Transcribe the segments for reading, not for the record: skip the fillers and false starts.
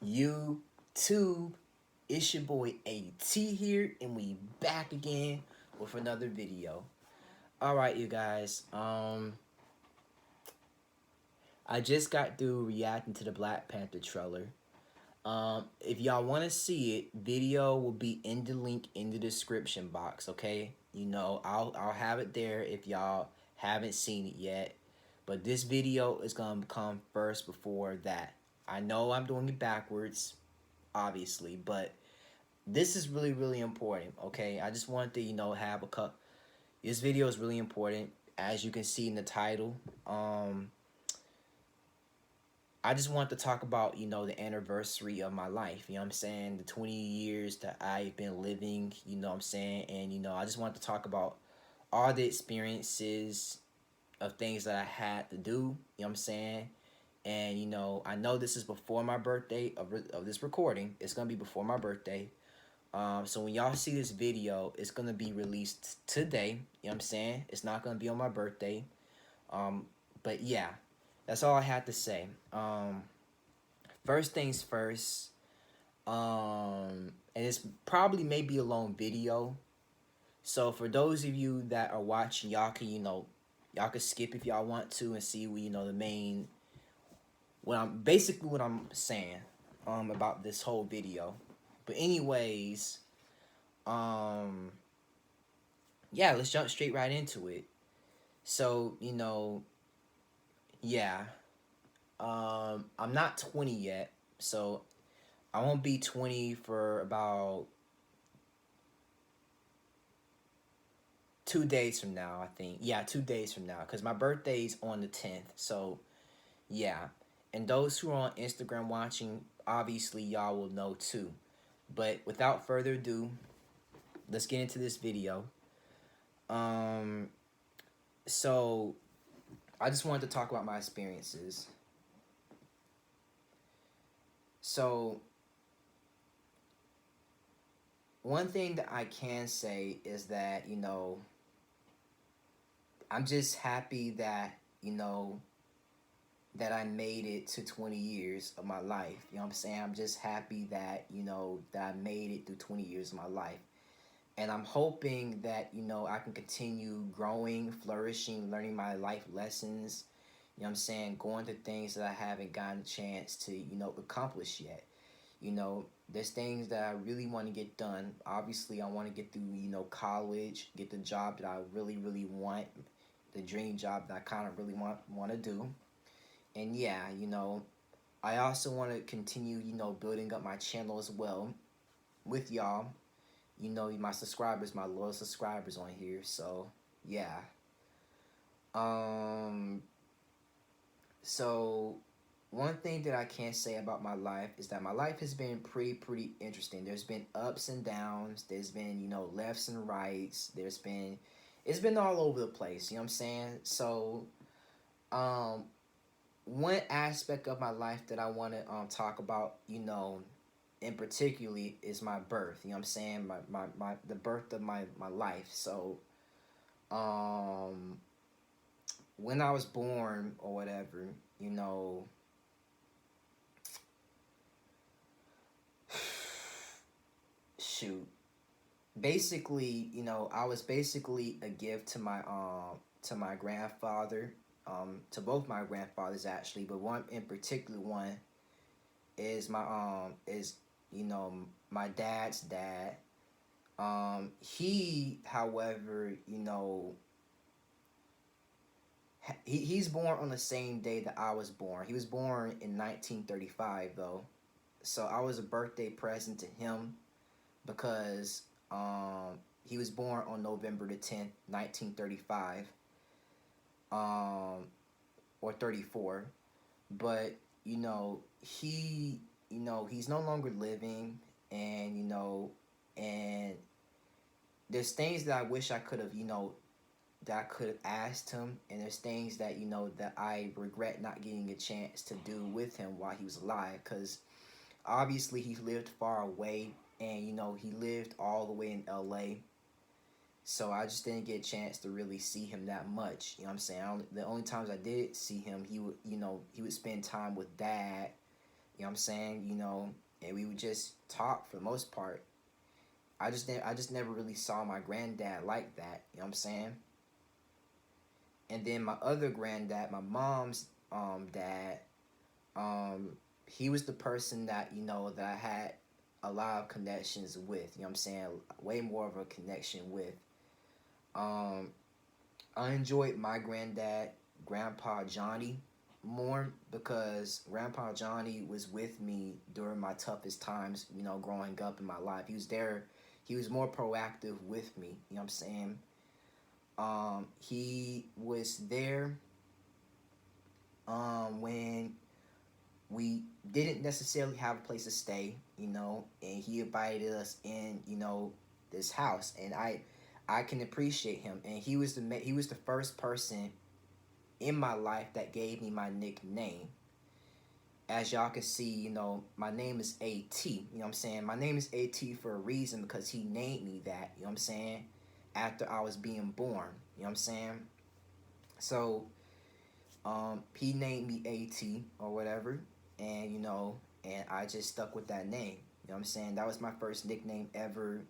YouTube. It's your boy AT here, and we back again with another video. All right, you guys. I just got through reacting to the Black Panther trailer. If y'all want to see it, video will be in the link in the description box. Okay, I'll have it there if y'all haven't seen it yet. But this video is gonna come first before that. I know I'm doing it backwards, obviously, but this is really important. Okay, I just wanted to have a cup. This video is really important, as you can see in the title. I just want to talk about the anniversary of my life. You know what I'm saying? The 20 years that I've been living. You know what I'm saying? And I just want to talk about all the experiences of things that I had to do. You know what I'm saying? And I know this is before my birthday of this recording. It's gonna be before my birthday. So when y'all see this video, it's gonna be released today. You know what I'm saying? It's not gonna be on my birthday. But yeah, that's all I had to say. First things first. And it's probably maybe a long video. So for those of you that are watching, y'all can skip if y'all want to and see the main what I'm saying about this whole video. But anyways, yeah, let's jump straight right into it. So, yeah. I'm not 20 yet, so I won't be 20 for about 2 days from now, I think. Yeah, 2 days from now, because my birthday's on the 10th. So, yeah. And those who are on Instagram watching, obviously y'all will know too. But without further ado, let's get into this video. So I just wanted to talk about my experiences. So one thing that I can say is that, I'm just happy that, that I made it to 20 years of my life. You know what I'm saying? I'm just happy that, that I made it through 20 years of my life. And I'm hoping that, I can continue growing, flourishing, learning my life lessons. You know what I'm saying? Going to things that I haven't gotten a chance to, accomplish yet. There's things that I really want to get done. Obviously, I want to get through, college, get the job that I really want, the dream job that I kind of really want to do. And yeah, I also want to continue, building up my channel as well with y'all. My subscribers, my loyal subscribers on here. So yeah. Um. So one thing that I can say about my life is that my life has been pretty interesting. There's been ups and downs. There's been lefts and rights. It's been all over the place. You know what I'm saying? So um one aspect of my life that I want to talk about, in particularly is my birth. You know what I'm saying? My the birth of my life. So um when I was born or whatever, shoot. Basically, I was basically a gift to my grandfather, to both my grandfathers actually, but one in particular one is my dad's dad. He, however, he's born on the same day that I was born. He was born in 1935 though, so I was a birthday present to him because he was born on November the 10th, 1935, or 34. But he's no longer living, and and there's things that I wish I could have that I could have asked him, and there's things that that I regret not getting a chance to do with him while he was alive, because obviously he lived far away, and he lived all the way in LA. So I just didn't get a chance to really see him that much. You know what I'm saying? The only times I did see him, he would spend time with dad, You know what I'm saying? And we would just talk for the most part. I just never really saw my granddad like that. You know what I'm saying? And then my other granddad, my mom's dad, um, he was the person that that I had a lot of connections with. You know what I'm saying? Way more of a connection with. Um, I enjoyed my granddad, Grandpa Johnny, more because Grandpa Johnny was with me during my toughest times, growing up in my life. He was there. He was more proactive with me. You know what I'm saying? He was there when we didn't necessarily have a place to stay, and he invited us in, this house, and I can appreciate him. And he was the first person in my life that gave me my nickname. As y'all can see, my name is AT. You know what I'm saying? My name is AT for a reason because he named me that, you know what I'm saying? After I was being born. You know what I'm saying? So, he named me AT or whatever, and and I just stuck with that name. You know what I'm saying? That was my first nickname ever,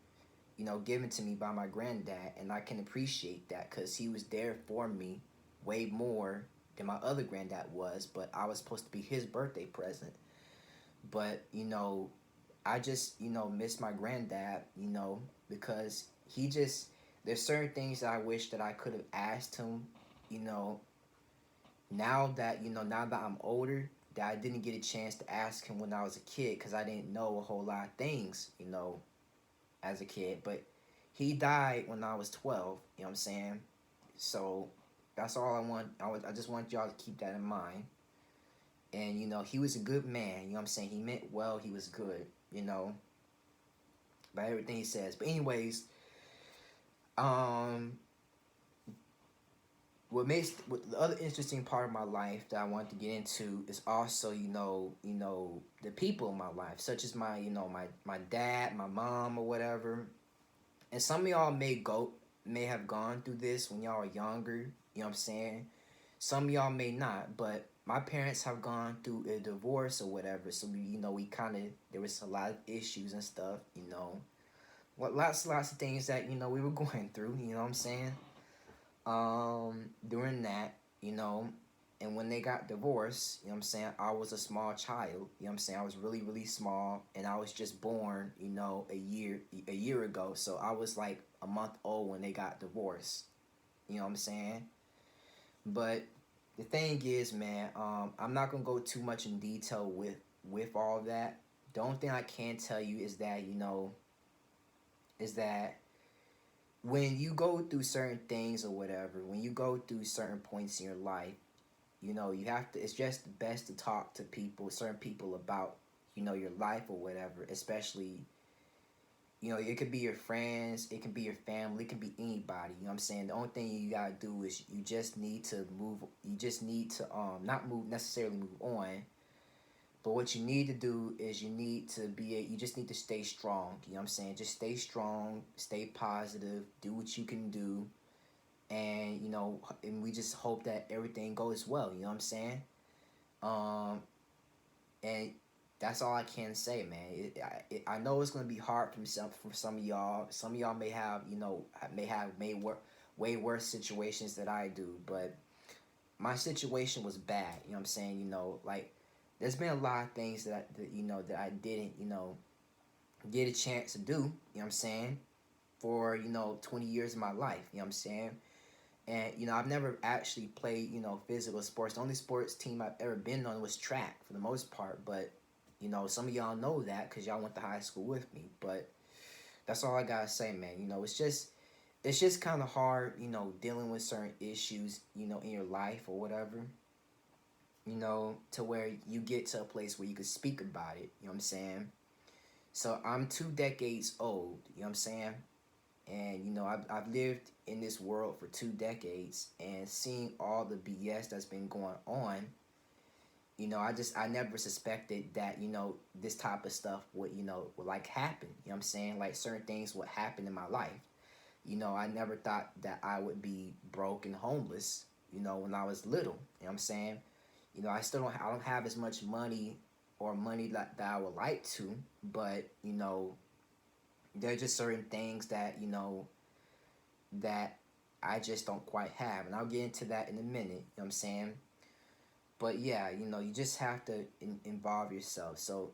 given to me by my granddad, and I can appreciate that because he was there for me way more than my other granddad was, but I was supposed to be his birthday present. But, I just, miss my granddad, because he just, there's certain things that I wish that I could have asked him, you know, now that I'm older, that I didn't get a chance to ask him when I was a kid because I didn't know a whole lot of things, as a kid. But he died when I was 12, you know what I'm saying? So that's all I want. I just want y'all to keep that in mind. And, he was a good man, you know what I'm saying? He meant well, he was good, by everything he says. But, anyways, um, what the other interesting part of my life that I wanted to get into is also the people in my life, such as my my dad, my mom, or whatever. And some of y'all may have gone through this when y'all are younger. You know what I'm saying? Some of y'all may not, but my parents have gone through a divorce or whatever. So we kind of there was a lot of issues and stuff. What lots of things that we were going through. You know what I'm saying? During that, and when they got divorced, you know what I'm saying, I was a small child, you know what I'm saying, I was really, really small, and I was just born, a year ago, so I was like a month old when they got divorced, you know what I'm saying, but the thing is, man, I'm not gonna go too much in detail with all that. The only thing I can tell you is that, is that when you go through certain things or whatever, when you go through certain points in your life, you have to, it's just best to talk to people, certain people about, your life or whatever, especially, it could be your friends, it can be your family, it can be anybody, you know what I'm saying? The only thing you gotta do is you just need to, not move, necessarily move on, but what you need to do is you just need to stay strong, you know what I'm saying? Just stay strong, stay positive, do what you can do, and and we just hope that everything goes well, you know what I'm saying? Um, and that's all I can say, man. I know it's gonna be hard for some of y'all. Some of y'all may have way worse situations that I do, but my situation was bad. You know what I'm saying? Like there's been a lot of things that I didn't get a chance to do. You know what I'm saying? For 20 years of my life. You know what I'm saying? And I've never actually played physical sports. The only sports team I've ever been on was track for the most part. But some of y'all know that because y'all went to high school with me. But that's all I gotta say, man. It's just kind of hard, dealing with certain issues, in your life or whatever. To where you get to a place where you can speak about it. You know what I'm saying? So I'm 2 decades old. You know what I'm saying? And I've lived in this world for 2 decades and seeing all the BS that's been going on. I never suspected that this type of stuff would like happen. You know what I'm saying? Like certain things would happen in my life. I never thought that I would be broke and homeless. When I was little. You know what I'm saying? I don't have as much money or money that I would like to, but there are just certain things that that I just don't quite have, and I'll get into that in a minute. You know what I'm saying? But yeah, you just have to involve yourself. So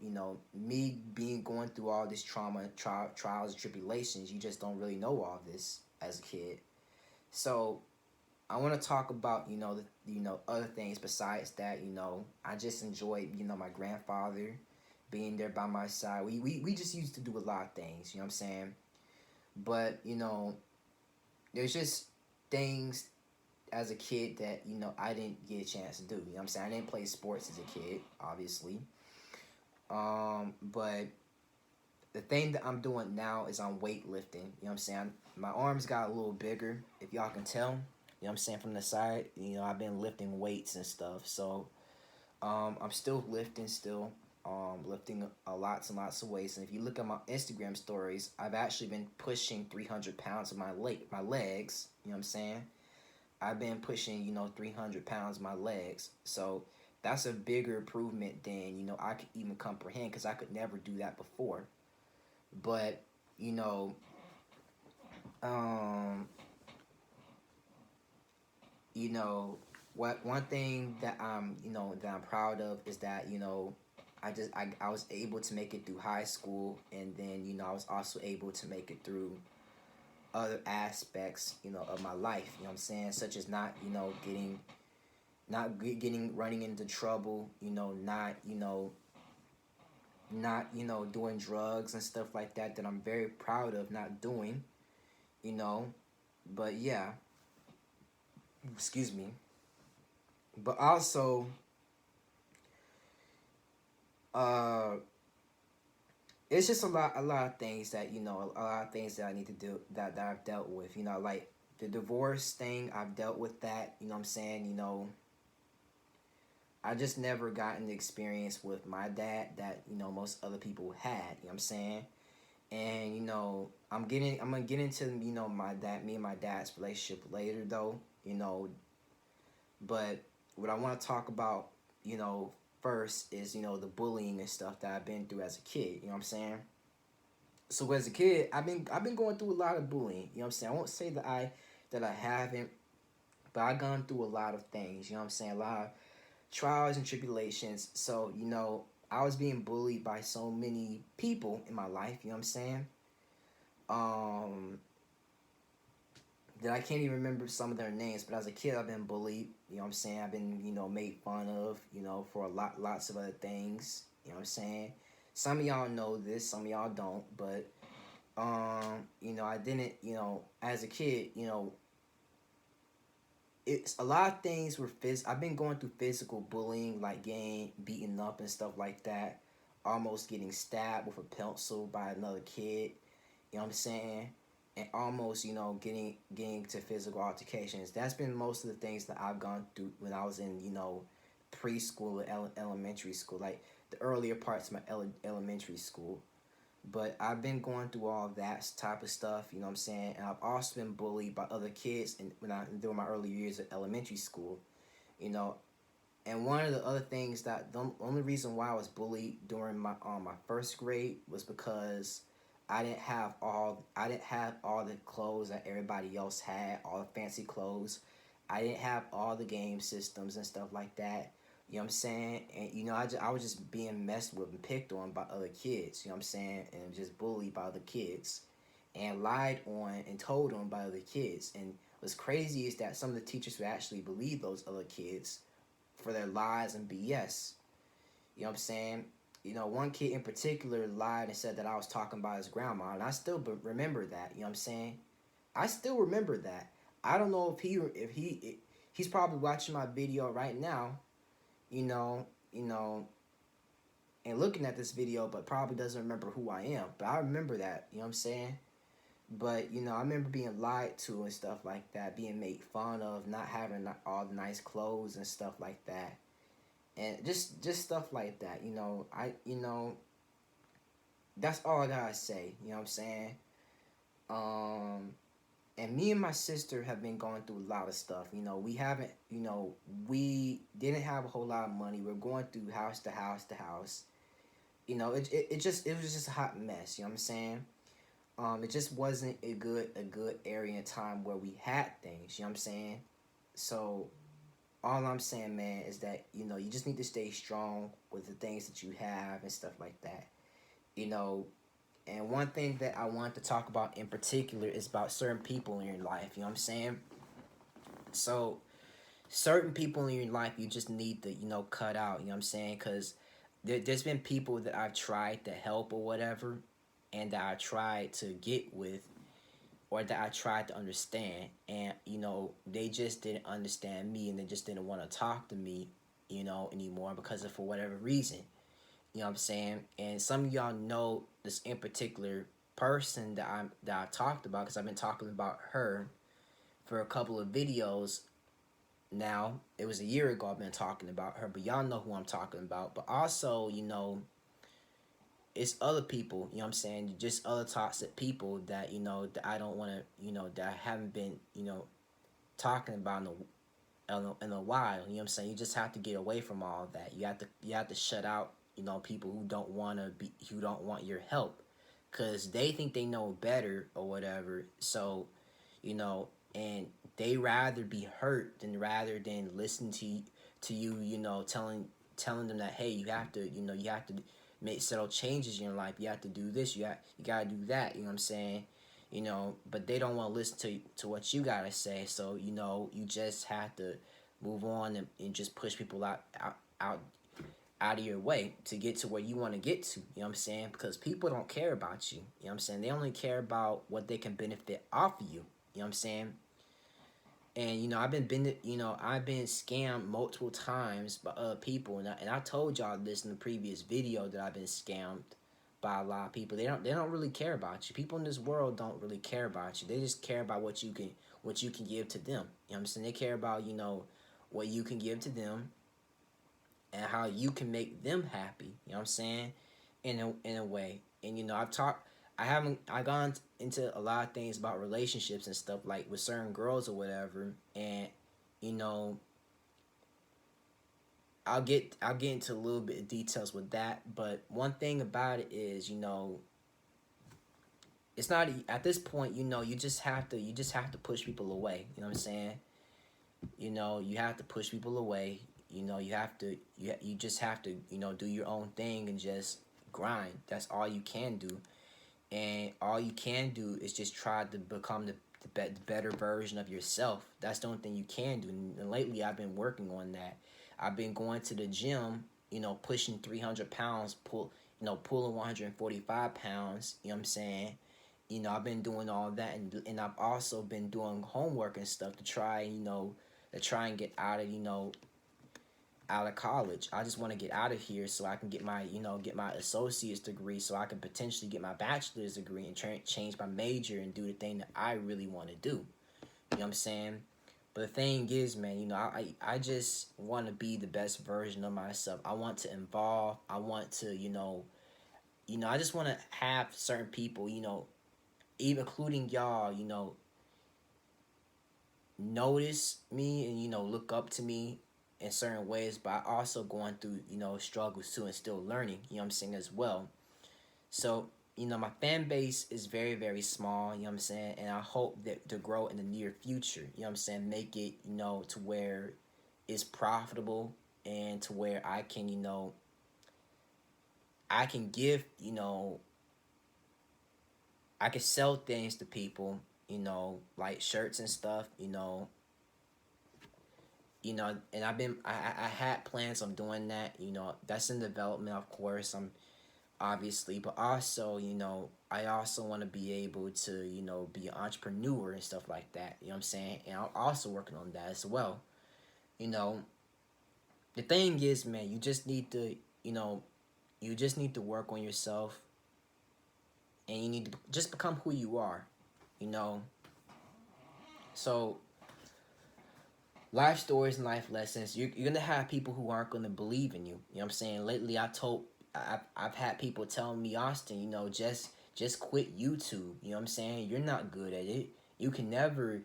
me being going through all this trauma, trials and tribulations, you just don't really know all this as a kid. So I want to talk about other things besides that. I just enjoyed my grandfather being there by my side. We just used to do a lot of things. You know what I'm saying? But there's just things as a kid that I didn't get a chance to do. You know what I'm saying? I didn't play sports as a kid, obviously. But the thing that I'm doing now is I'm weightlifting. You know what I'm saying? My arms got a little bigger, if y'all can tell. You know what I'm saying, from the side. I've been lifting weights and stuff. So I'm still lifting still. Lifting a lots and lots of weights. And if you look at my Instagram stories, I've actually been pushing 300 pounds of my legs. You know what I'm saying? I've been pushing 300 pounds of my legs. So that's a bigger improvement than I could even comprehend, because I could never do that before. But you know, um, you know, what one thing that I'm proud of is that I was able to make it through high school, and then I was also able to make it through other aspects of my life. You know what I'm saying, such as not getting running into trouble. Not doing drugs and stuff like that, that I'm very proud of not doing. You know, but yeah, excuse me. But also, uh, it's just a lot of things that a lot of things that I need to do, that I've dealt with. Like the divorce thing, I've dealt with that. You know what I'm saying? I just never gotten the experience with my dad that most other people had. You know what I'm saying? And I'm gonna get into me and my dad's relationship later though. But what I want to talk about, first is the bullying and stuff that I've been through as a kid. You know what I'm saying? So as a kid, I've been going through a lot of bullying. You know what I'm saying? I won't say that I haven't, but I've gone through a lot of things. You know what I'm saying? A lot of trials and tribulations. So I was being bullied by so many people in my life. You know what I'm saying? Um, that I can't even remember some of their names, but as a kid, I've been bullied. You know what I'm saying? I've been, made fun of, for lots of other things. You know what I'm saying? Some of y'all know this, some of y'all don't, but, I didn't, as a kid, it's a lot of things were I've been going through physical bullying, like getting beaten up and stuff like that, almost getting stabbed with a pencil by another kid. You know what I'm saying? And almost, getting to physical altercations. That's been most of the things that I've gone through when I was in, preschool or elementary school, like the earlier parts of my elementary school. But I've been going through all of that type of stuff, you know what I'm saying? And I've also been bullied by other kids during my early years of elementary school, you know. And one of the other things, that the only reason why I was bullied during my first grade was because I didn't have all the clothes that everybody else had, all the fancy clothes. I didn't have all the game systems and stuff like that. You know what I'm saying? And I was just being messed with and picked on by other kids. You know what I'm saying? And just bullied by other kids, and lied on and told on by other kids. And what's crazy is that some of the teachers would actually believe those other kids for their lies and BS. You know what I'm saying? One kid in particular lied and said that I was talking about his grandma, and I still remember that. You know what I'm saying? I still remember that. I don't know he's probably watching my video right now, you know, you know, and looking at this video, but probably doesn't remember who I am. But I remember that. You know what I'm saying? But I remember being lied to and stuff like that, being made fun of, not having all the nice clothes and stuff like that, and just stuff like that. That's all I gotta say. You know what I'm saying? Um, and me and my sister have been going through a lot of stuff. We haven't. We didn't have a whole lot of money. We're going through house to house to house. it was just a hot mess. You know what I'm saying? It just wasn't a good area and time where we had things. You know what I'm saying? So all I'm saying, man, is that you just need to stay strong with the things that you have and stuff like that. You know, and one thing that I want to talk about in particular is about certain people in your life. You know what I'm saying? So certain people in your life you just need to cut out. You know what I'm saying? Because there's been people that I've tried to help or whatever, and that I tried to get with, or that I tried to understand, and they just didn't understand me, and they just didn't want to talk to me, anymore because of for whatever reason. You know what I'm saying? And some of y'all know this in particular person that I talked about, because I've been talking about her for a couple of videos now. It was a year ago I've been talking about her, but y'all know who I'm talking about. But also, it's other people, you know what I'm saying? Just other toxic people that, that I don't want to, that I haven't been, talking about in a while. You know what I'm saying? You just have to get away from all that. You have to shut out, people who don't want your help, because they think they know better or whatever. So, and they rather be hurt than rather than listen to you, telling them that, hey, you have to make subtle changes in your life. You have to do this. You gotta do that. You know what I'm saying? But they don't want to listen to what you gotta say. So you just have to move on, and just push people out out of your way to get to where you want to get to. You know what I'm saying? Because people don't care about you. You know what I'm saying? They only care about what they can benefit off of you. You know what I'm saying? And I've been scammed multiple times by other people, and I told y'all this in the previous video, that I've been scammed by a lot of people. They don't really care about you. People in this world don't really care about you. They just care about what you can give to them. You know what I'm saying? They care about what you can give to them, and how you can make them happy. You know what I'm saying? In a way. And I gone into a lot of things about relationships and stuff, like with certain girls or whatever, and you know I'll get into a little bit of details with that. But one thing about it is, it's not at this point. You just have to push people away. You know what I'm saying? You have to push people away. You just have to do your own thing and just grind. That's all you can do, and all you can do is just try to become the better version of yourself. That's the only thing you can do. And lately I've been working on that. I've been going to the gym, pushing 300 pounds, pulling 145 pounds. You know what I'm saying? I've been doing all that, and I've also been doing homework and stuff to try, and get out of college. I just want to get out of here so I can get my associate's degree, so I can potentially get my bachelor's degree and change my major and do the thing that I really want to do. You know what I'm saying? But the thing is, man, I just want to be the best version of myself. I want to involve. I want to, I just want to have certain people, even including y'all, notice me and look up to me in certain ways, but I also going through struggles too, and still learning. You know what I'm saying, as well. So my fan base is very, very small. You know what I'm saying, and I hope that to grow in the near future. You know what I'm saying, make it to where it's profitable, and to where I can give I can sell things to people. Like shirts and stuff. And I had plans on doing that. That's in development, of course. I'm obviously, but also, I also want to be able to, be an entrepreneur and stuff like that. You know what I'm saying? And I'm also working on that as well. You know, the thing is, man, you just need to work on yourself, and you need to just become who you are. You know, so life stories and life lessons. You're gonna have people who aren't gonna believe in you. You know what I'm saying? Lately, I've had people telling me, Austin, just quit YouTube. You know what I'm saying? You're not good at it. You can never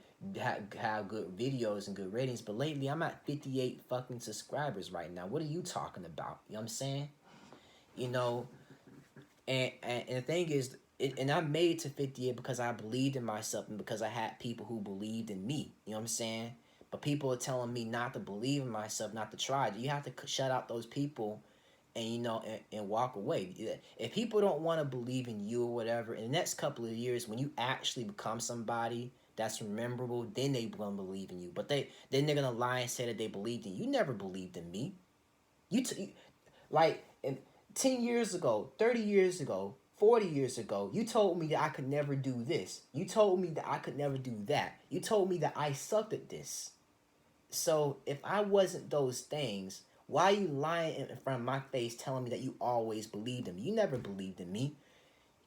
have good videos and good ratings. But lately, I'm at 58 fucking subscribers right now. What are you talking about? You know what I'm saying? You know, And the thing is, and I made it to 58 because I believed in myself and because I had people who believed in me. You know what I'm saying? But people are telling me not to believe in myself, not to try. You have to shut out those people and and walk away. If people don't want to believe in you or whatever, in the next couple of years, when you actually become somebody that's memorable, then they gonna believe in you. But then they're gonna lie and say that they believed in you. You never believed in me. Like in 10 years ago, 30 years ago, 40 years ago, you told me that I could never do this. You told me that I could never do that. You told me that I sucked at this. So if I wasn't those things, why are you lying in front of my face telling me that you always believed in me? You never believed in me.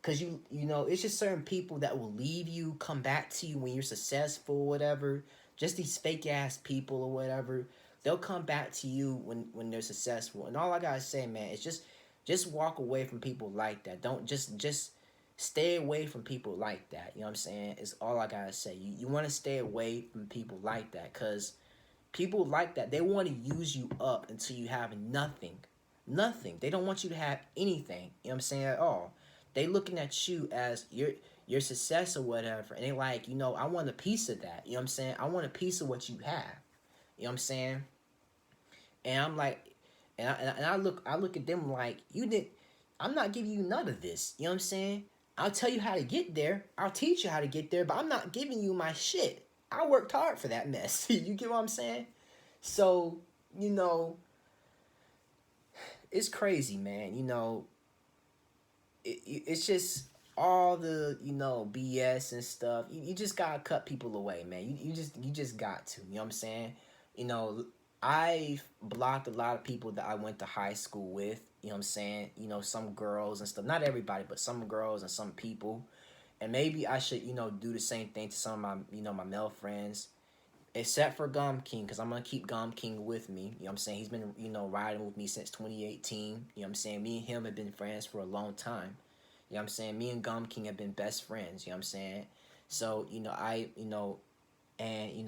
Cause it's just certain people that will leave you, come back to you when you're successful, or whatever. Just these fake ass people or whatever. They'll come back to you when they're successful. And all I gotta say, man, is just walk away from people like that. Don't just stay away from people like that. You know what I'm saying? It's all I gotta say. You want to stay away from people like that, cause people like that, they want to use you up until you have nothing. Nothing. They don't want you to have anything. You know what I'm saying? At all. They looking at you as your success or whatever. And they like, I want a piece of that. You know what I'm saying? I want a piece of what you have. You know what I'm saying? And I'm like, and I look at them like, I'm not giving you none of this. You know what I'm saying? I'll tell you how to get there. I'll teach you how to get there, but I'm not giving you my shit. I worked hard for that mess. You get what I'm saying? So, you know, it's crazy, man. It's just all the BS and stuff. You just gotta cut people away, man. You just got to. You know what I'm saying? You know, I've blocked a lot of people that I went to high school with. You know what I'm saying? Some girls and stuff. Not everybody, but some girls and some people. And maybe I should do the same thing to some of my male friends, except for Gum King, because I'm gonna keep Gum King with me. You know what I'm saying? He's been riding with me since 2018. You know what I'm saying? Me and him have been friends for a long time. You know what I'm saying? Me and Gum King have been best friends. You know what I'm saying? So and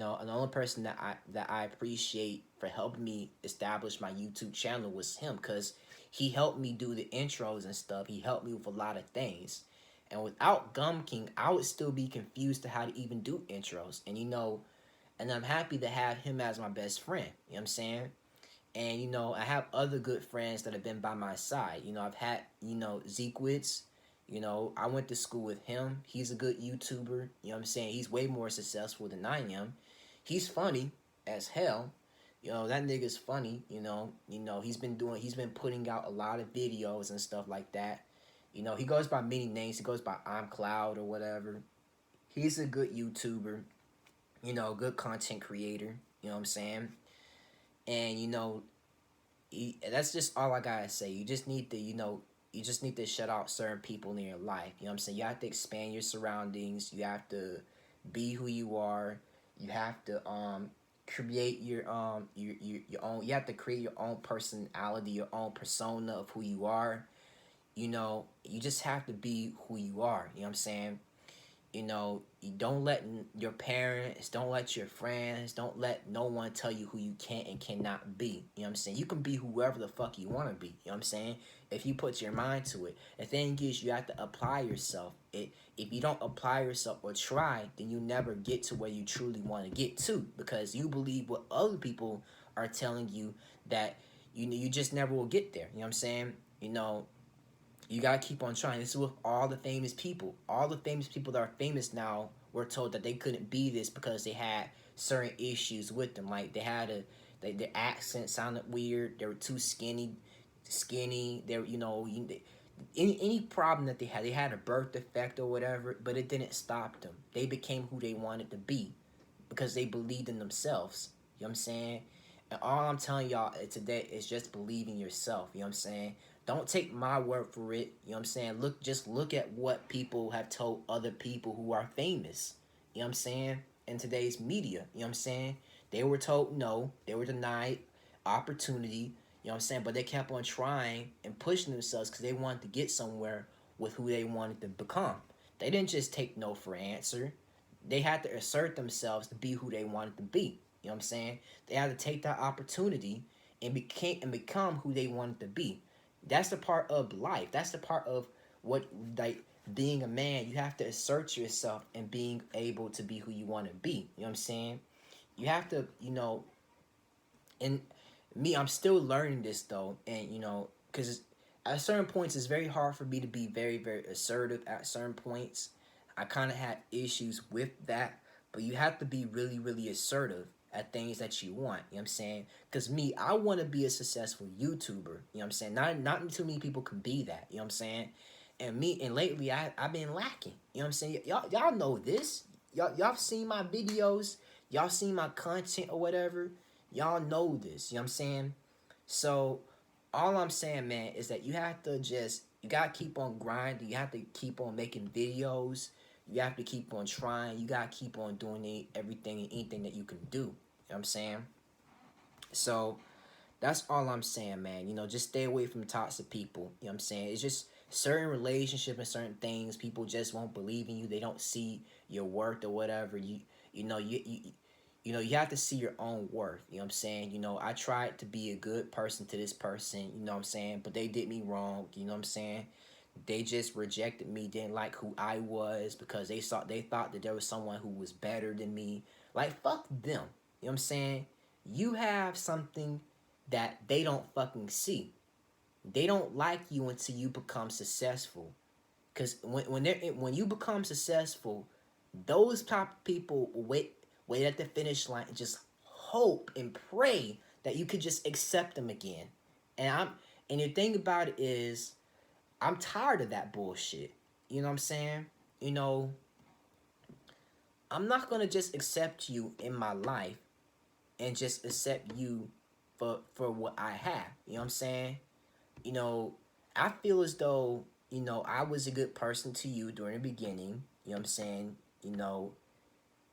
the only person that I appreciate for helping me establish my YouTube channel was him, because he helped me do the intros and stuff. He helped me with a lot of things. And without Gum King, I would still be confused to how to even do intros. And I'm happy to have him as my best friend. You know what I'm saying? And I have other good friends that have been by my side. I've had Zekwitz. I went to school with him. He's a good YouTuber. You know what I'm saying? He's way more successful than I am. He's funny as hell. That nigga's funny. He's been putting out a lot of videos and stuff like that. He goes by many names. He goes by I'm Cloud or whatever. He's a good YouTuber. Good content creator. You know what I'm saying? And that's just all I gotta say. You just need to shut out certain people in your life. You know what I'm saying? You have to expand your surroundings. You have to be who you are. You have to create your own. You have to create your own personality, your own persona of who you are. You just have to be who you are. You know what I'm saying? You don't let your parents, don't let your friends, don't let no one tell you who you can and cannot be. You know what I'm saying? You can be whoever the fuck you want to be. You know what I'm saying? If you put your mind to it. The thing is, you have to apply yourself. If you don't apply yourself or try, then you never get to where you truly want to get to, because you believe what other people are telling you, that you just never will get there. You know what I'm saying? You gotta keep on trying. This is with all the famous people. All the famous people that are famous now were told that they couldn't be this because they had certain issues with them. Like their accent sounded weird. They were too skinny. They were, any problem that they had a birth defect or whatever, but it didn't stop them. They became who they wanted to be because they believed in themselves. You know what I'm saying? And all I'm telling y'all today is just believe in yourself. You know what I'm saying? Don't take my word for it. You know what I'm saying? Just look at what people have told other people who are famous. You know what I'm saying? In today's media. You know what I'm saying? They were told no. They were denied opportunity. You know what I'm saying? But they kept on trying and pushing themselves because they wanted to get somewhere with who they wanted to become. They didn't just take no for an answer. They had to assert themselves to be who they wanted to be. You know what I'm saying? They had to take that opportunity and become who they wanted to be. That's the part of life. That's the part of what, like, being a man, you have to assert yourself and being able to be who you want to be. You know what I'm saying? You have to, and me, I'm still learning this though, and because at certain points it's very hard for me to be very, very assertive at certain points. I kind of had issues with that, but you have to be really, really assertive at things that you want. You know what I'm saying? Because me, I want to be a successful YouTuber. You know what I'm saying? Not too many people can be that. You know what I'm saying? And lately I've been lacking. You know what I'm saying? Y'all know this. Y'all seen my videos. Y'all seen my content or whatever. Y'all know this. You know what I'm saying? So all I'm saying, man, is that you gotta keep on grinding. You have to keep on making videos. You have to keep on trying. You gotta keep on doing everything and anything that you can do. You know what I'm saying? So that's all I'm saying, man. Just stay away from toxic people. You know what I'm saying? It's just certain relationships and certain things, people just won't believe in you. They don't see your worth or whatever. You know, you have to see your own worth. You know what I'm saying? I tried to be a good person to this person, you know what I'm saying? But they did me wrong, you know what I'm saying? They just rejected me, didn't like who I was because they thought that there was someone who was better than me. Like, fuck them. You know what I'm saying? You have something that they don't fucking see. They don't like you until you become successful. Cause when you become successful, those type of people wait at the finish line and just hope and pray that you could just accept them again. And the thing about it is, I'm tired of that bullshit. You know what I'm saying? You know, I'm not gonna just accept you in my life and just accept you for what I have. You know what I'm saying? You know, I feel as though, I was a good person to you during the beginning. You know what I'm saying?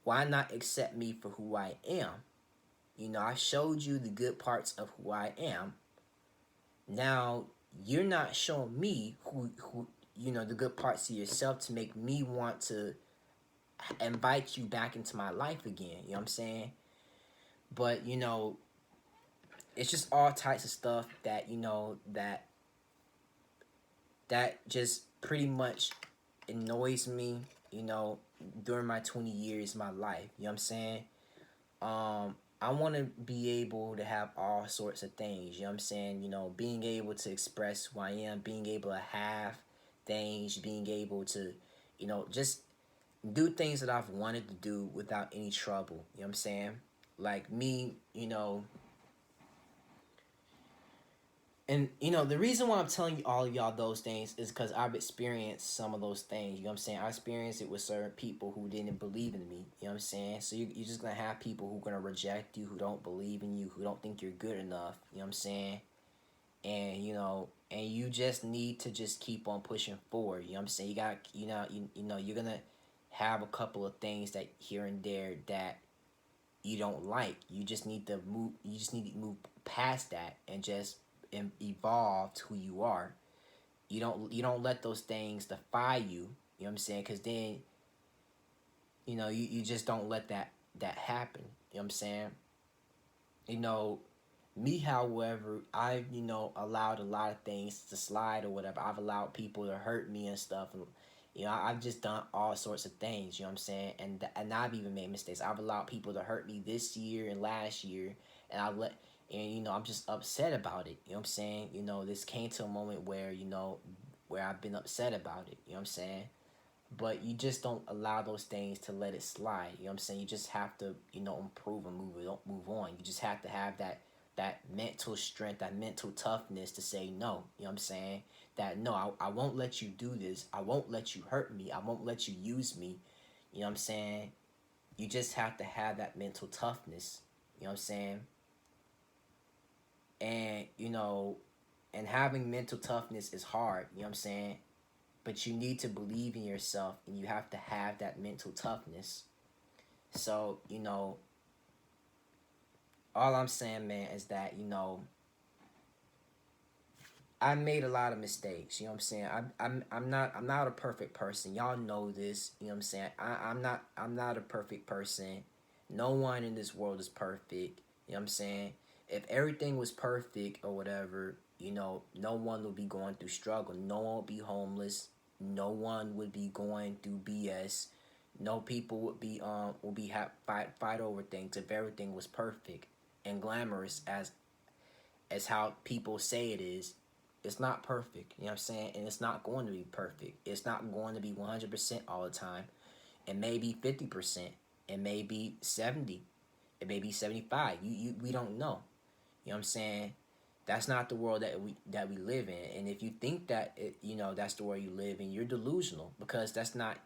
Why not accept me for who I am? I showed you the good parts of who I am. Now, you're not showing me who the good parts of yourself to make me want to invite you back into my life again. You know what I'm saying? But, it's just all types of stuff that, that just pretty much annoys me, during my 20 years of my life. You know what I'm saying? I want to be able to have all sorts of things. You know what I'm saying? Being able to express who I am, being able to have things, being able to, just do things that I've wanted to do without any trouble. You know what I'm saying? Like me, and the reason why I'm telling you all of y'all those things is because I've experienced some of those things. You know what I'm saying? I experienced it with certain people who didn't believe in me. You know what I'm saying? So you're just gonna have people who are gonna reject you, who don't believe in you, who don't think you're good enough. You know what I'm saying? And and you just need to just keep on pushing forward. You know what I'm saying? You got you're gonna have a couple of things that here and there that you don't like. You just need to move. You just need to move past that and just evolve to who you are. You don't let those things defy you. You know what I'm saying? Because then you just don't let that happen. You know what I'm saying? You know, me, however, I've allowed a lot of things to slide or whatever. I've allowed people to hurt me and stuff, and I've just done all sorts of things. You know what I'm saying? And I've even made mistakes. I've allowed people to hurt me this year and last year, and I'm just upset about it. You know what I'm saying? This came to a moment where where I've been upset about it. You know what I'm saying? But you just don't allow those things to let it slide. You know what I'm saying? You just have to, improve and move on. You just have to have that mental strength, that mental toughness to say no. You know what I'm saying? That no, I won't let you do this. I won't let you hurt me. I won't let you use me. You know what I'm saying? You just have to have that mental toughness. You know what I'm saying? And, and having mental toughness is hard. You know what I'm saying? But you need to believe in yourself and you have to have that mental toughness. So, all I'm saying, man, is that, I made a lot of mistakes. You know what I'm saying? I'm not a perfect person. Y'all know this. You know what I'm saying? I'm not a perfect person. No one in this world is perfect. You know what I'm saying? If everything was perfect or whatever, no one will be going through struggle. No one will be homeless. no one would be going through BS. No people would be fight over things if everything was perfect and glamorous as how people say it is. It's not perfect, you know what I'm saying? And it's not going to be perfect. It's not going to be 100% all the time. It may be 50%. It may be 70. It may be 75. We don't know. You know what I'm saying? That's not the world that we live in. And if you think that that's the world you live in, you're delusional, because that's not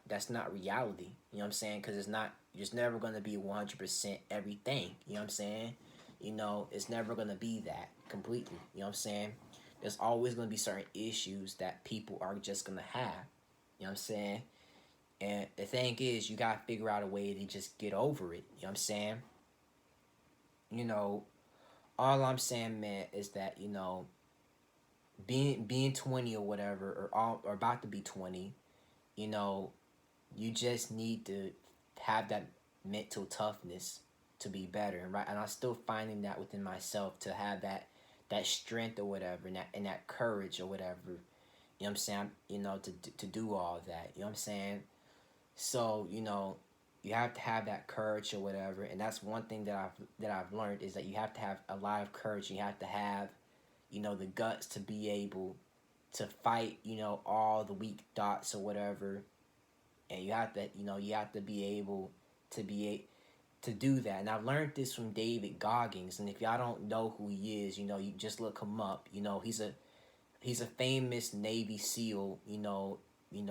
reality. You know what I'm saying? Because it's never going to be 100% everything. You know what I'm saying? It's never going to be that completely. You know what I'm saying? There's always going to be certain issues that people are just going to have. You know what I'm saying? And the thing is, you got to figure out a way to just get over it. You know what I'm saying? You know, all I'm saying, man, is that, being 20 or whatever, or about to be 20, you know, you just need to have that mental toughness to be better, right? And I'm still finding that within myself, to have that strength or whatever, and that courage or whatever. You know what I'm saying? To do all that. You know what I'm saying? So, you have to have that courage or whatever, and that's one thing that I've learned, is that you have to have a lot of courage. You have to have, the guts to be able to fight, all the weak dots or whatever, and you have to be able to do that. And I've learned this from David Goggins, and if y'all don't know who he is, you just look him up. He's a famous Navy SEAL,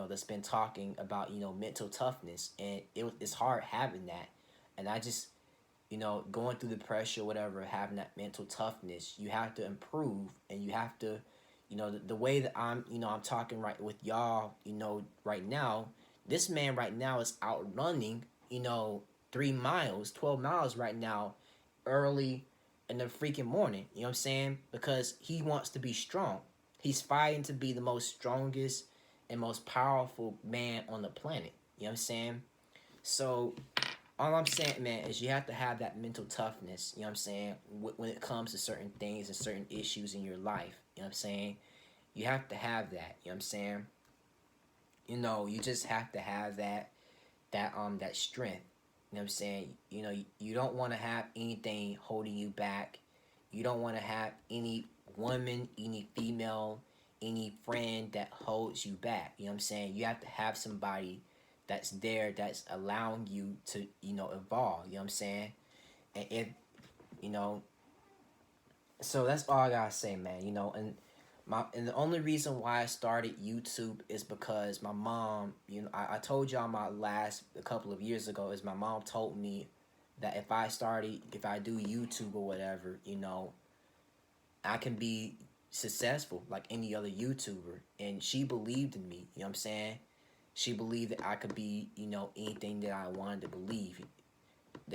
that's been talking about, mental toughness, and it's hard having that. And I just, going through the pressure, whatever, having that mental toughness, you have to improve, and you have to, the way that I'm talking right with y'all, right now, this man right now is out running, 3 miles, 12 miles right now, early in the freaking morning. You know what I'm saying? Because he wants to be strong. He's fighting to be the most strongest and most powerful man on the planet. You know what I'm saying? So all I'm saying, man, is you have to have that mental toughness. You know what I'm saying? When it comes to certain things and certain issues in your life. You know what I'm saying? You have to have that. You know what I'm saying? You just have to have that strength. You know what I'm saying? You don't want to have anything holding you back. You don't want to have any woman, any female, any friend that holds you back. You know what I'm saying? You have to have somebody that's there, that's allowing you to, evolve. You know what I'm saying? And if, you know, so that's all I gotta say, man. And the only reason why I started YouTube is because my mom, I told y'all my last a couple of years ago, is my mom told me that if I do YouTube or whatever, I can be successful like any other YouTuber. And she believed in me, you know what I'm saying? She believed that I could be, anything that I wanted to believe,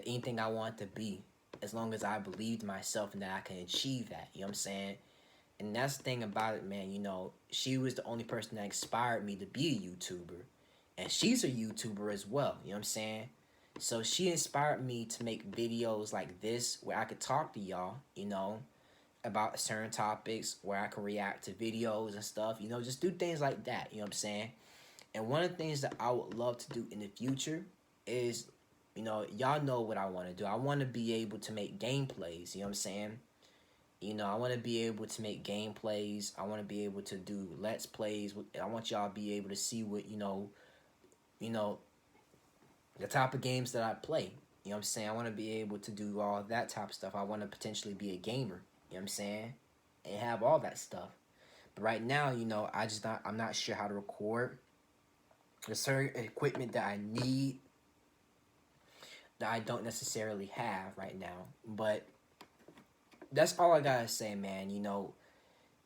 anything I wanted to be, as long as I believed myself and that I can achieve that, you know what I'm saying? And that's the thing about it, man. She was the only person that inspired me to be a YouTuber. And she's a YouTuber as well, you know what I'm saying? So she inspired me to make videos like this, where I could talk to y'all, about certain topics, where I can react to videos and stuff, just do things like that, you know what I'm saying? And one of the things that I would love to do in the future is, y'all know what I want to do. I want to be able to make gameplays, you know what I'm saying? I want to be able to make gameplays. I want to be able to do let's plays. I want y'all to be able to see what, you know, the type of games that I play. You know what I'm saying? I want to be able to do all that type of stuff. I want to potentially be a gamer. You know what I'm saying? And have all that stuff. But right now, I'm not sure how to record. There's certain equipment that I need that I don't necessarily have right now. But that's all I gotta say, man.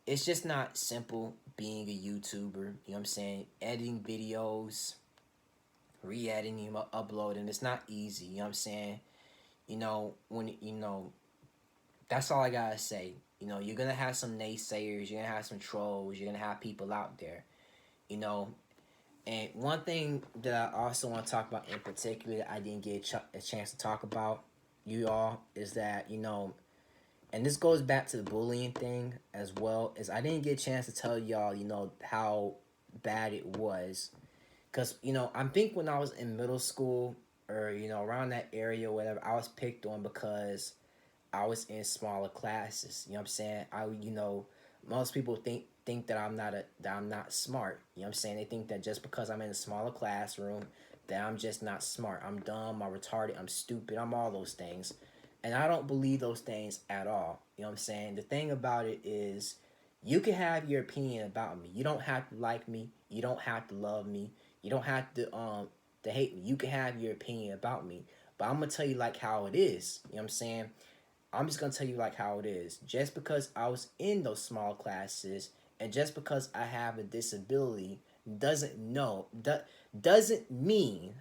It's just not simple being a YouTuber. You know what I'm saying? Editing videos, re-editing them, uploading. It's not easy. You know what I'm saying? When that's all I gotta say. You're gonna have some naysayers. You're gonna have some trolls. You're gonna have people out there. You know. And one thing that I also want to talk about in particular that I didn't get a chance to talk about, you all, is that and this goes back to the bullying thing as well, is I didn't get a chance to tell y'all, how bad it was. Because, I think when I was in middle school or, around that area or whatever, I was picked on because I was in smaller classes. You know what I'm saying? Most people think that I'm not smart. You know what I'm saying? They think that just because I'm in a smaller classroom that I'm just not smart. I'm dumb, I'm retarded, I'm stupid, I'm all those things. And I don't believe those things at all. You know what I'm saying? The thing about it is you can have your opinion about me. You don't have to like me. You don't have to love me. You don't have to hate me. You can have your opinion about me. But I'm gonna tell you like how it is. You know what I'm saying? I'm just gonna tell you like how it is. Just because I was in those small classes and just because I have a disability doesn't know doesn't mean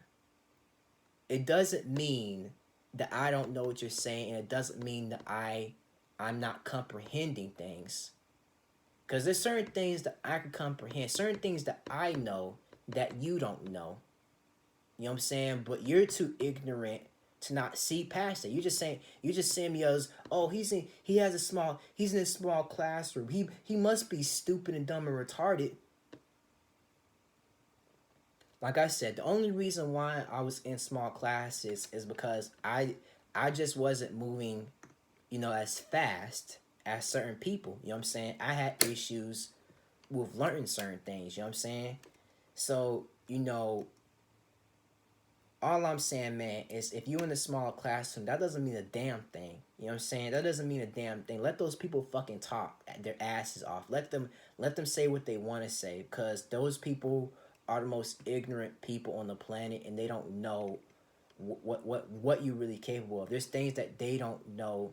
it doesn't mean that I don't know what you're saying, and it doesn't mean that I'm not comprehending things. Because there's certain things that I can comprehend, certain things that I know that you don't know. You know what I'm saying? But you're too ignorant to not see past it. You just saying me as, oh, he's in a small classroom. He must be stupid and dumb and retarded. Like I said, the only reason why I was in small classes is because I just wasn't moving, as fast as certain people. You know what I'm saying? I had issues with learning certain things. You know what I'm saying? So, all I'm saying, man, is if you're in a small classroom, that doesn't mean a damn thing. You know what I'm saying? That doesn't mean a damn thing. Let those people fucking talk their asses off. Let them say what they want to say, because those people are the most ignorant people on the planet, and they don't know what you're really capable of. There's things that they don't know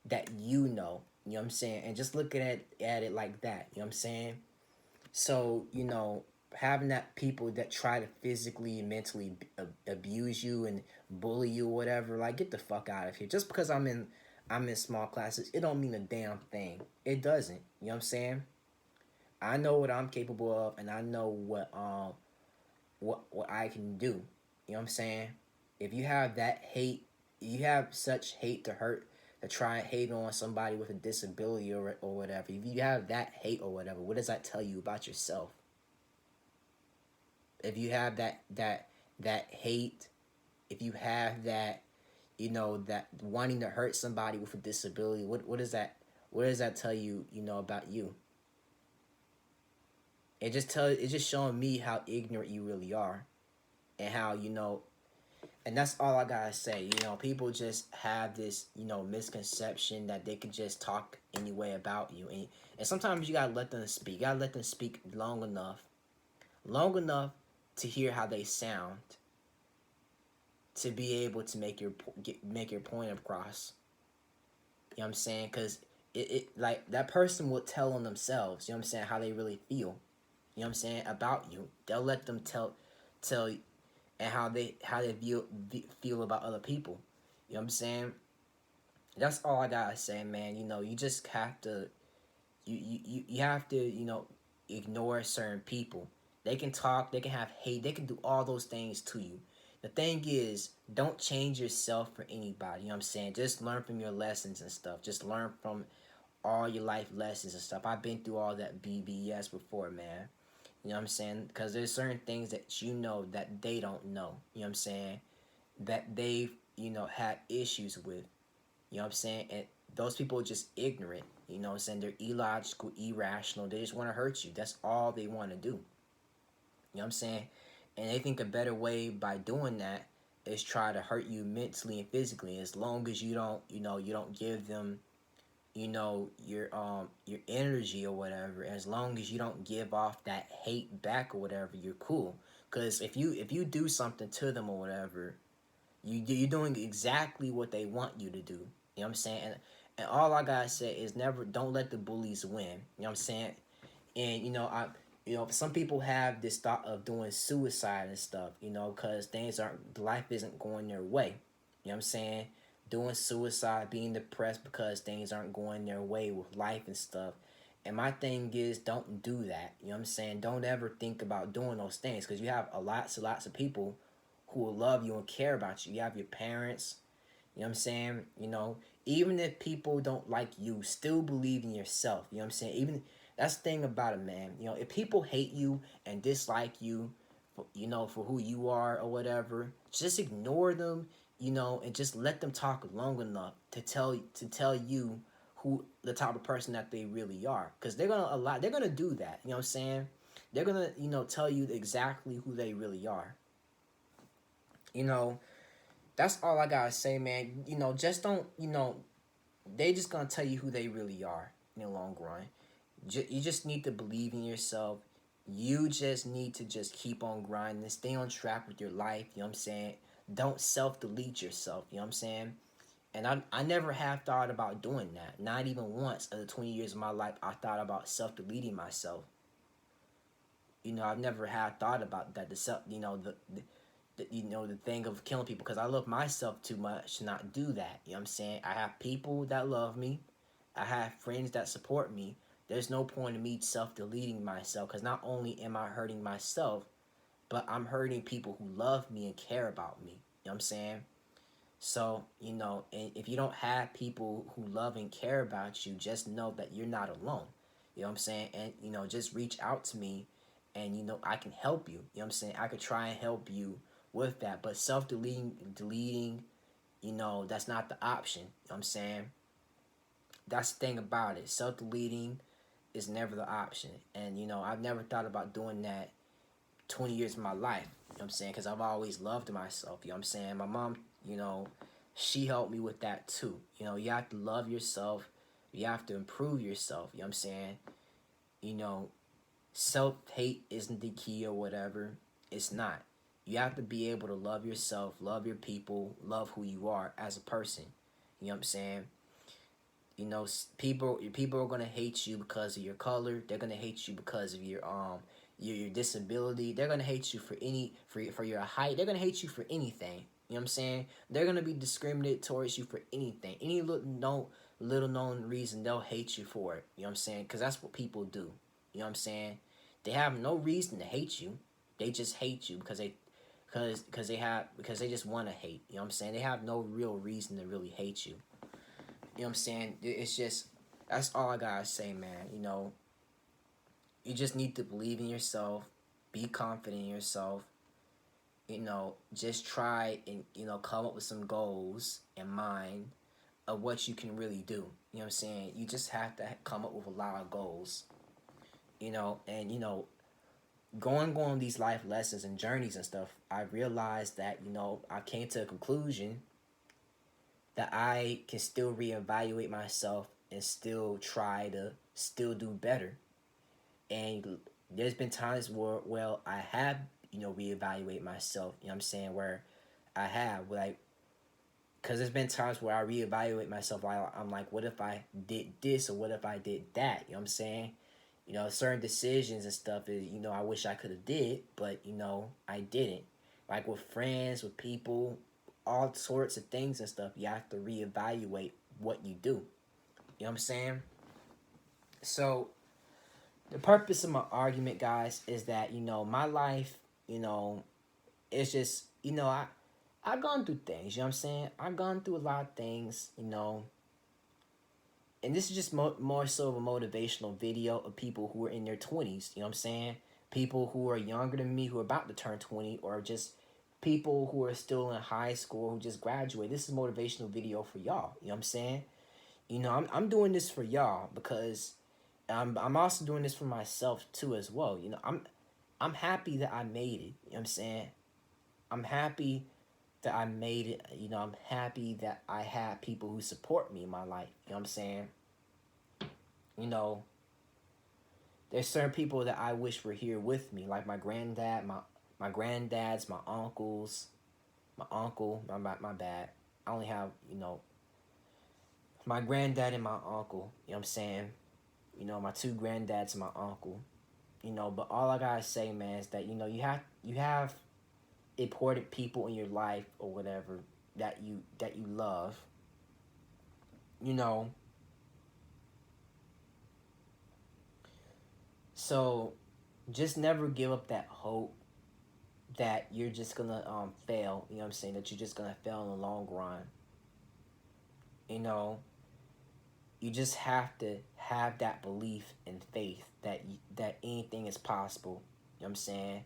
that you know. You know what I'm saying? And just look at it like that. You know what I'm saying? So, having that people that try to physically and mentally abuse you and bully you or whatever, like, get the fuck out of here. Just because I'm in small classes, it don't mean a damn thing. It doesn't. You know what I'm saying? I know what I'm capable of, and I know what I can do. You know what I'm saying? If you have that hate, you have such hate to try and hate on somebody with a disability or whatever. If you have that hate or whatever, what does that tell you about yourself? If you have that hate, if you have that, that wanting to hurt somebody with a disability, what does that tell you, about you? It's just showing me how ignorant you really are, and how, and that's all I gotta say. People just have this, misconception that they can just talk anyway about you, and sometimes you gotta let them speak. You gotta let them speak long enough to hear how they sound, to be able to make your point across. You know what I'm saying? Because it like that person will tell on themselves. You know what I'm saying? How they really feel. You know what I'm saying about you. They'll let them tell, and how they feel about other people. You know what I'm saying? That's all I gotta say, man. You just have to you have to ignore certain people. They can talk, they can have hate, they can do all those things to you. The thing is, don't change yourself for anybody. You know what I'm saying? Just learn from your lessons and stuff. Just learn from all your life lessons and stuff. I've been through all that BBS before, man. You know what I'm saying? Because there's certain things that that they don't know. You know what I'm saying? That they've, had issues with. You know what I'm saying? And those people are just ignorant. You know what I'm saying? They're illogical, irrational. They just want to hurt you. That's all they want to do. You know what I'm saying? And they think a better way by doing that is try to hurt you mentally and physically. As long as you don't, you don't give them, your energy or whatever. As long as you don't give off that hate back or whatever, you're cool. Because if you do something to them or whatever, you're doing exactly what they want you to do. You know what I'm saying? And all I gotta say is don't let the bullies win. You know what I'm saying? And some people have this thought of doing suicide and stuff, because life isn't going their way. You know what I'm saying? Doing suicide, being depressed because things aren't going their way with life and stuff. And my thing is, don't do that. You know what I'm saying? Don't ever think about doing those things, because you have lots of people who will love you and care about you. You have your parents. You know what I'm saying? Even if people don't like you, still believe in yourself. You know what I'm saying? Even That's the thing about it, man. You know, if people hate you and dislike you, you know, for who you are or whatever, just ignore them, you know, and just let them talk long enough to tell you who the type of person that they really are, because they're gonna do that. You know what I'm saying? They're gonna, you know, tell you exactly who they really are. You know, that's all I gotta say, man. You know, just don't, you know, they just gonna tell you who they really are in the long run. You just need to believe in yourself. You just need to just keep on grinding, stay on track with your life. You know what I'm saying? Don't self delete yourself. You know what I'm saying? And I never have thought about doing that. Not even once of the 20 years of my life, I thought about self deleting myself. You know, I've never had thought about that. The self, you know, you know, the thing of killing people, because I love myself too much to not do that. You know what I'm saying? I have people that love me. I have friends that support me. There's no point in me self-deleting myself, because not only am I hurting myself, but I'm hurting people who love me and care about me. You know what I'm saying? So, you know, and if you don't have people who love and care about you, just know that you're not alone. You know what I'm saying? And, you know, just reach out to me and, you know, I can help you. You know what I'm saying? I could try and help you with that. But deleting, you know, that's not the option. You know what I'm saying? That's the thing about it. Self deleting is never the option. And, you know, I've never thought about doing that 20 years of my life. You know what I'm saying? Because I've always loved myself. You know what I'm saying? My mom, you know, she helped me with that too. You know, you have to love yourself. You have to improve yourself. You know what I'm saying? You know, self hate isn't the key or whatever. It's not. You have to be able to love yourself, love your people, love who you are as a person. You know what I'm saying? You know, people are gonna hate you because of your color. They're gonna hate you because of your disability. They're gonna hate you for your height. They're gonna hate you for anything. You know what I'm saying? They're gonna be discriminated towards you for anything. Any little known reason, they'll hate you for it. You know what I'm saying? Because that's what people do. You know what I'm saying? They have no reason to hate you. They just hate you because they just want to hate. You know what I'm saying? They have no real reason to really hate you. You know what I'm saying? It's just, that's all I gotta say, man. You know, you just need to believe in yourself, be confident in yourself. You know, just try and, you know, come up with some goals in mind of what you can really do. You know what I'm saying? You just have to come up with a lot of goals. You know, and, you know, going on these life lessons and journeys and stuff, I realized that, you know, I came to a conclusion that I can still reevaluate myself and still try to still do better. And there's been times where, well, I have, you know, reevaluate myself. You know what I'm saying? Where I have, like, because there's been times where I reevaluate myself. I'm like, what if I did this or what if I did that? You know what I'm saying? You know, certain decisions and stuff is, you know, I wish I could have did, but, you know, I didn't. Like with friends, with people, all sorts of things and stuff, you have to reevaluate what you do. You know what I'm saying? So the purpose of my argument, guys, is that, you know, my life, you know, it's just, you know, I've gone through things. You know what I'm saying? I've gone through a lot of things. You know, and this is just more so of a motivational video of people who are in their 20s. You know what I'm saying? People who are younger than me, who are about to turn 20, or just people who are still in high school who just graduate. This is a motivational video for y'all. You know what I'm saying? You know, I'm doing this for y'all because I'm also doing this for myself too as well. You know, I'm happy that I made it. You know what I'm saying? I'm happy that I made it. You know, I'm happy that I had people who support me in my life. You know what I'm saying? You know, there's certain people that I wish were here with me, like my granddad, my granddads, my uncles, my uncle. My bad. I only have, you know, my granddad and my uncle. You know what I'm saying? You know, my two granddads and my uncle. You know, but all I gotta say, man, is that, you know, you have important people in your life or whatever that you love. You know, so just never give up that hope that you're just gonna fail. You know what I'm saying? That you're just gonna fail in the long run. You know, you just have to have that belief and faith that that anything is possible. You know what I'm saying?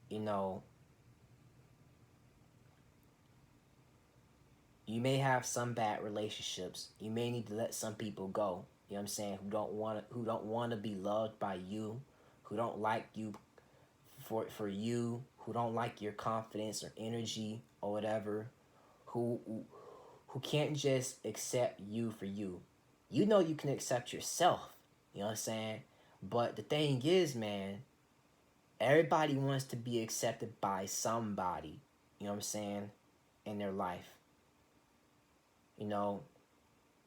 You know, you may have some bad relationships. You may need to let some people go. You know what I'm saying? Who don't want to be loved by you, who don't like you for you, who don't like your confidence or energy or whatever, who can't just accept you for you. You know you can accept yourself. You know what I'm saying? But the thing is, man, everybody wants to be accepted by somebody. You know what I'm saying? In their life. You know,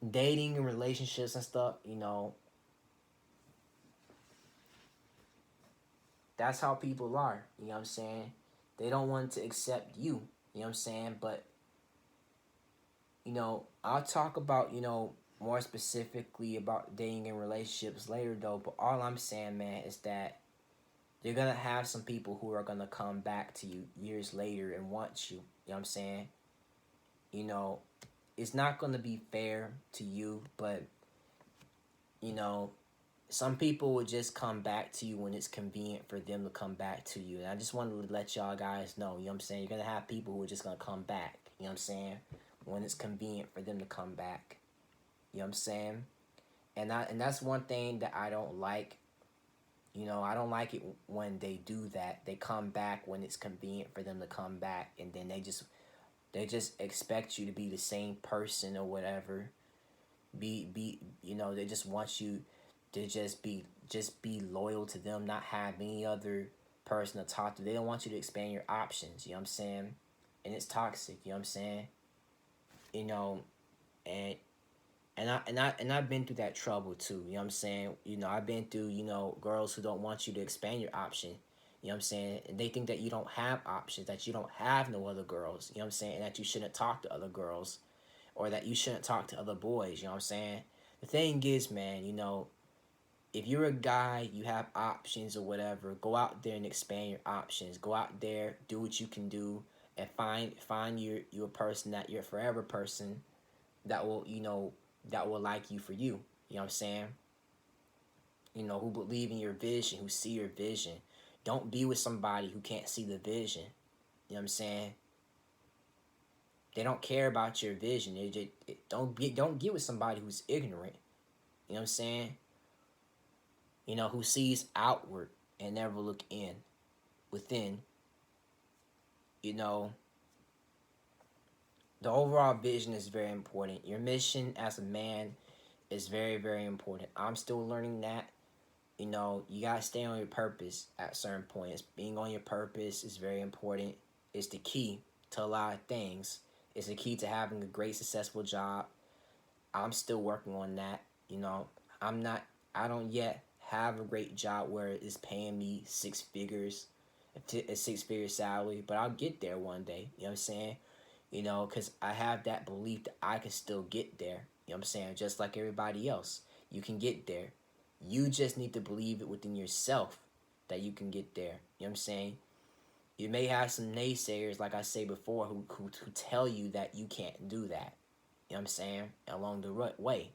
dating and relationships and stuff, that's how people are. You know what I'm saying? They don't want to accept you. You know what I'm saying? But, I'll talk about, more specifically about dating and relationships later, though. But all I'm saying, man, is that you're going to have some people who are going to come back to you years later and want you. You know what I'm saying? You know, it's not going to be fair to you, but, you know, some people will just come back to you when it's convenient for them to come back to you. And I just wanted to let y'all guys know, you know what I'm saying? You're going to have people who are just going to come back, you know what I'm saying? When it's convenient for them to come back. You know what I'm saying? And that's one thing that I don't like. I don't like it when they do that. They come back when it's convenient for them to come back, and then they just expect you to be the same person or whatever. They just want you to just be loyal to them, not have any other person to talk to. They don't want you to expand your options, you know what I'm saying? And it's toxic, you know what I'm saying? You know, and I've been through that trouble too, you know what I'm saying? I've been through, girls who don't want you to expand your option. You know what I'm saying? And they think that you don't have options, that you don't have no other girls, you know what I'm saying? And that you shouldn't talk to other girls, or that you shouldn't talk to other boys, you know what I'm saying? The thing is, man, if you're a guy, you have options or whatever, go out there and expand your options. Go out there, do what you can do, and find your person, that your forever person, that will like you for you. You know what I'm saying? Who believe in your vision, who see your vision. Don't be with somebody who can't see the vision. You know what I'm saying? They don't care about your vision. Don't get with somebody who's ignorant. You know what I'm saying? Who sees outward and never look within. You know, the overall vision is very important. Your mission as a man is very, very important. I'm still learning that. You gotta stay on your purpose at certain points. Being on your purpose is very important. It's the key to a lot of things. It's the key to having a great, successful job. I'm still working on that. I'm not. I don't yet have a great job where it's paying me six figures, a six-figure salary, but I'll get there one day. You know what I'm saying? Because I have that belief that I can still get there. You know what I'm saying? Just like everybody else, you can get there. You just need to believe it within yourself that you can get there. You know what I'm saying? You may have some naysayers, like I say before, who tell you that you can't do that. You know what I'm saying? Along the way.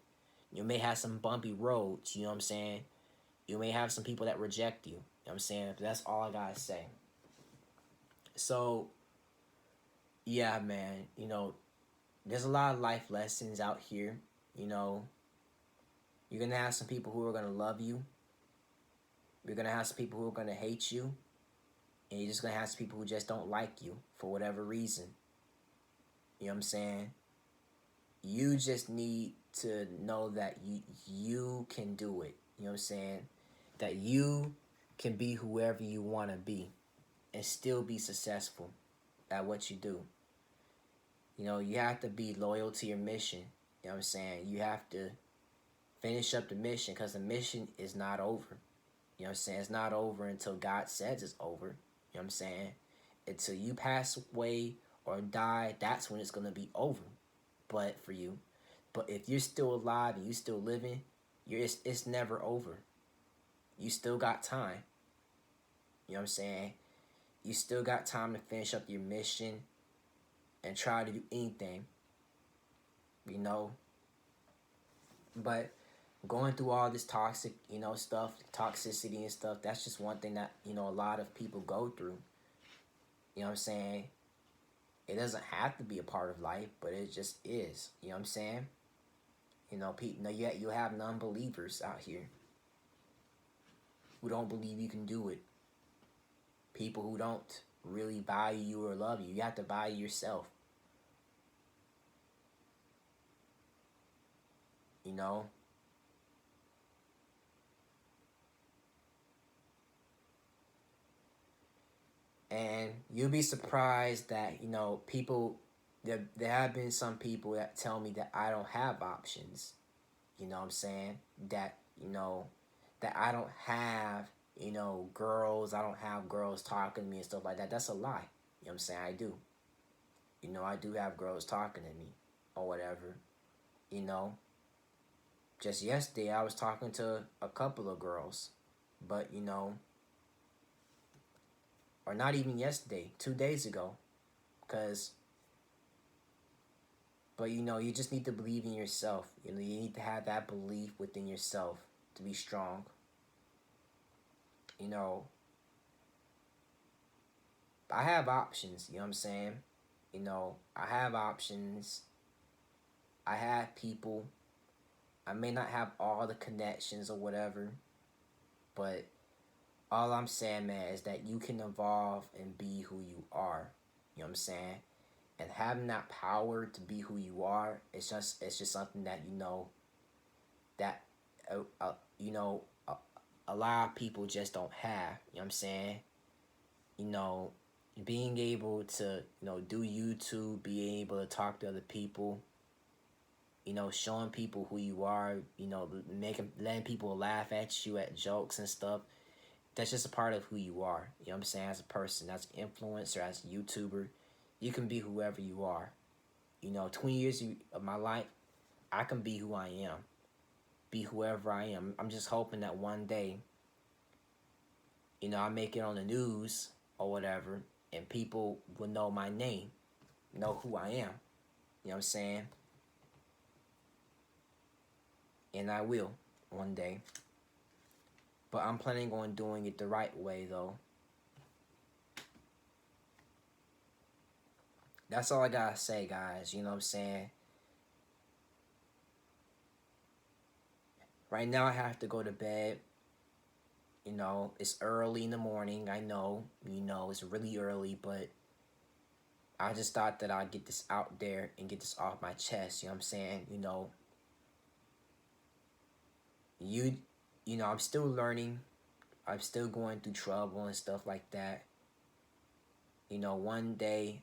You may have some bumpy roads, you know what I'm saying? You may have some people that reject you. You know what I'm saying? But that's all I gotta say. So, yeah, man, there's a lot of life lessons out here. You know, you're gonna have some people who are gonna love you. You're gonna have some people who are gonna hate you. And you're just gonna have some people who just don't like you for whatever reason. You know what I'm saying? You just need to know that you can do it. You know what I'm saying? That you can be whoever you want to be and still be successful at what you do. You have to be loyal to your mission. You know what I'm saying? You have to finish up the mission, because the mission is not over. You know what I'm saying? It's not over until God says it's over. You know what I'm saying? Until you pass away or die, that's when it's going to be over. But for you. But if you're still alive and you're still living, it's never over. You still got time. You know what I'm saying? You still got time to finish up your mission and try to do anything. You know? But going through all this toxic, stuff, toxicity and stuff, that's just one thing that, a lot of people go through. You know what I'm saying? It doesn't have to be a part of life, but it just is. You know what I'm saying? People, yet you have non-believers out here who don't believe you can do it. People who don't really value you or love you. You have to value yourself. You know? And you'll be surprised that, people, there have been some people that tell me that I don't have options. You know what I'm saying? That, that I don't have, girls, I don't have girls talking to me and stuff like that. That's a lie. You know what I'm saying? I do. I do have girls talking to me or whatever. You know, just yesterday I was talking to a couple of girls, but, or not even yesterday, 2 days ago, because, but, you just need to believe in yourself. You need to have that belief within yourself to be strong. You know, I have options, you know what I'm saying? I have options. I have people. I may not have all the connections or whatever, but all I'm saying, man, is that you can evolve and be who you are. You know what I'm saying? And having that power to be who you are, it's just something that that you know a lot of people just don't have. You know what I'm saying? You know, being able to do YouTube, being able to talk to other people, showing people who you are, letting people laugh at you at jokes and stuff. That's just a part of who you are. You know what I'm saying? As a person, as an influencer, as a YouTuber, you can be whoever you are. 20 years of my life, I can be who I am, be whoever I am. I'm just hoping that one day, I make it on the news or whatever, and people will know my name, know who I am. You know what I'm saying? And I will one day. But I'm planning on doing it the right way, though. That's all I gotta say, guys. You know what I'm saying? Right now, I have to go to bed. It's early in the morning. I know, it's really early, but I just thought that I'd get this out there and get this off my chest. You know what I'm saying? You, I'm still learning. I'm still going through trouble and stuff like that. One day,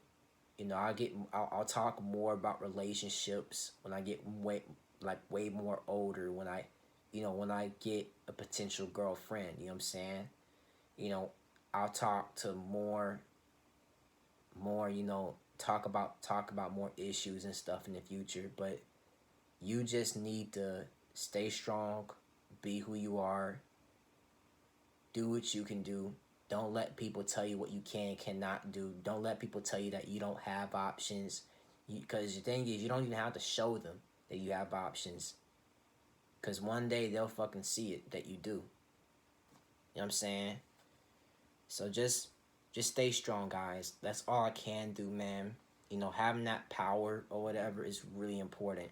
I'll talk more about relationships when I get way more older. When I get a potential girlfriend. You know what I'm saying? You know, I'll talk to more. Talk about more issues and stuff in the future. But you just need to stay strong, be who you are, do what you can do. Don't let people tell you what you can and cannot do. Don't let people tell you that you don't have options. Because the thing is, you don't even have to show them that you have options. Because one day they'll fucking see it that you do. You know what I'm saying? So just stay strong, guys. That's all I can do, man. Having that power or whatever is really important.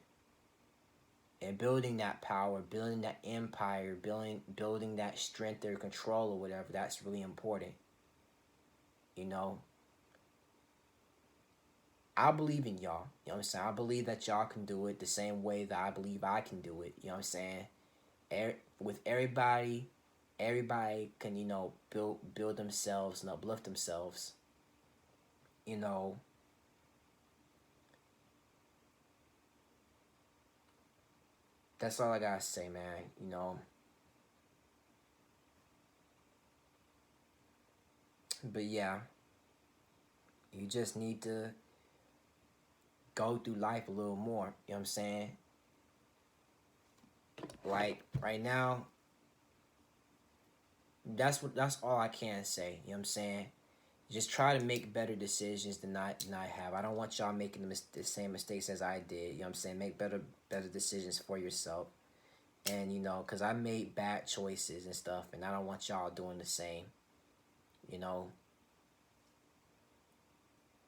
And building that power, building that empire, building that strength or control or whatever, that's really important. You know, I believe in y'all. You know what I'm saying? I believe that y'all can do it the same way that I believe I can do it. You know what I'm saying? With everybody can, build themselves and uplift themselves. You know, that's all I gotta say, man. But yeah, you just need to go through life a little more. You know what I'm saying? Like right now, that's all I can say. You know what I'm saying? Just try to make better decisions than I have. I don't want y'all making the same mistakes as I did. You know what I'm saying? Make better decisions for yourself. And, you know, because I made bad choices and stuff, and I don't want y'all doing the same. You know,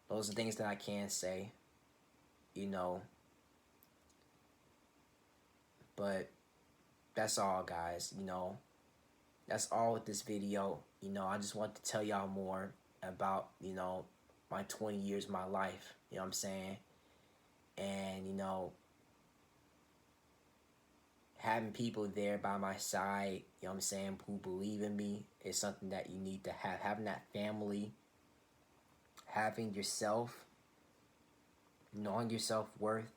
those are things that I can say, you know. But that's all, guys. You know, that's all with this video. You know, I just want to tell y'all more about, you know, my 20 years of my life. You know what I'm saying? And, you know, having people there by my side, you know what I'm saying, who believe in me is something that you need to have. Having that family, having yourself, knowing your self-worth,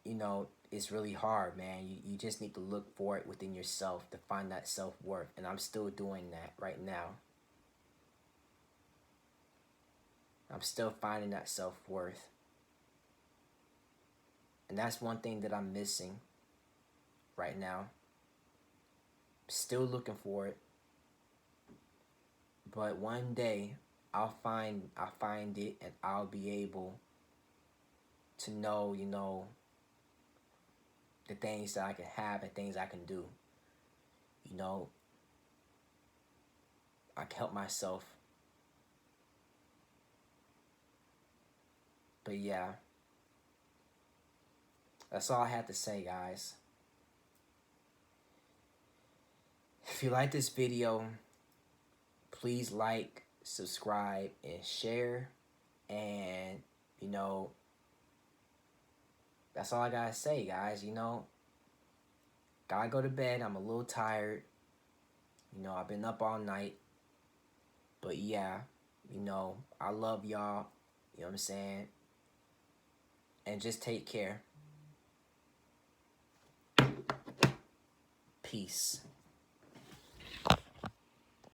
you know, it's really hard, man. You just need to look for it within yourself to find that self-worth. And I'm still doing that right now. I'm still finding that self-worth. And that's one thing that I'm missing right now. Still looking for it. But one day I'll find it, and I'll be able to know, you know, the things that I can have and things I can do. You know, I can help myself. But yeah, that's all I have to say, guys. If you like this video, please like, subscribe, and share. And, you know, that's all I gotta say, guys. You know, gotta go to bed. I'm a little tired. You know, I've been up all night. But yeah, you know, I love y'all. You know what I'm saying? And just take care. Peace.